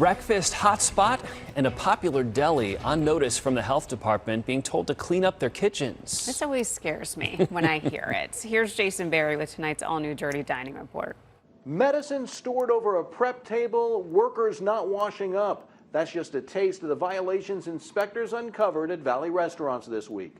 Breakfast hotspot and a popular deli on notice from the health department being told to clean up their kitchens. This always scares me when I hear it. Here's Jason Berry with tonight's all-new Dirty Dining Report. Medicine stored over a prep table, workers not washing up. That's just a taste of the violations inspectors uncovered at Valley restaurants this week.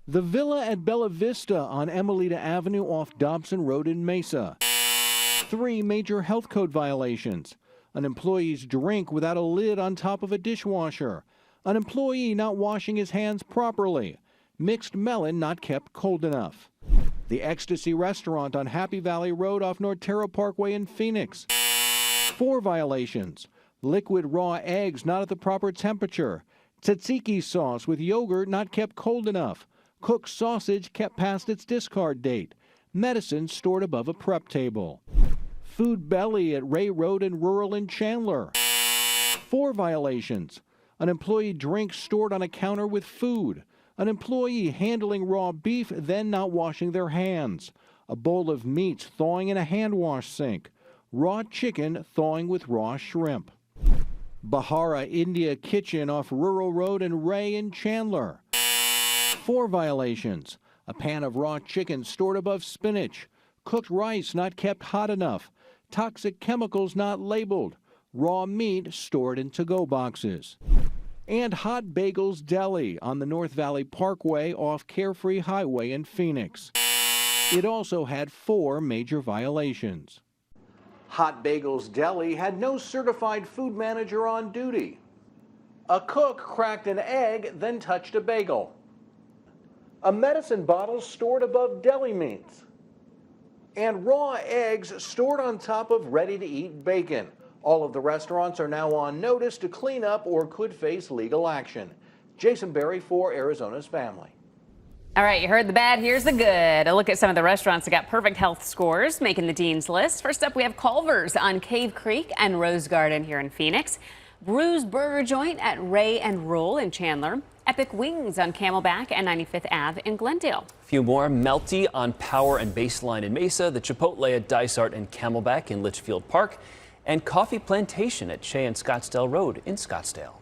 The Villa at Bella Vista on Emelita Avenue off Dobson Road in Mesa. 3 major health code violations. An employee's drink without a lid on top of a dishwasher. An employee not washing his hands properly. Mixed melon not kept cold enough. The Ecstasy restaurant on Happy Valley Road off Nortero Parkway in Phoenix. 4 violations. Liquid raw eggs not at the proper temperature. Tzatziki sauce with yogurt not kept cold enough. Cooked sausage kept past its discard date. Medicine stored above a prep table. Food belly at Ray Road and Rural in Chandler. 4 violations. An employee drink stored on a counter with food. An employee handling raw beef, then not washing their hands. A bowl of meats thawing in a hand wash sink. Raw chicken thawing with raw shrimp. Bahara India Kitchen off Rural Road and Ray in Chandler. 4 violations. A pan of raw chicken stored above spinach. Cooked rice not kept hot enough. Toxic chemicals not labeled. Raw meat stored in to-go boxes. And Hot Bagels Deli on the North Valley Parkway off Carefree Highway in Phoenix. It also had 4 major violations. Hot Bagels Deli had no certified food manager on duty. A cook cracked an egg, then touched a bagel. A medicine bottle stored above deli meats. And raw eggs stored on top of ready-to-eat bacon. All of the restaurants are now on notice to clean up or could face legal action. Jason Berry for Arizona's Family. All right, you heard the bad, here's the good. A look at some of the restaurants that got perfect health scores, making the Dean's List. First up, we have Culver's on Cave Creek and Rose Garden here in Phoenix. Bruise Burger Joint at Ray and Rural in Chandler. Epic Wings on Camelback and 95th Ave in Glendale. A few more. Melty on Power and Baseline in Mesa. The Chipotle at Dysart and Camelback in Litchfield Park. And Coffee Plantation at Shea and Scottsdale Road in Scottsdale.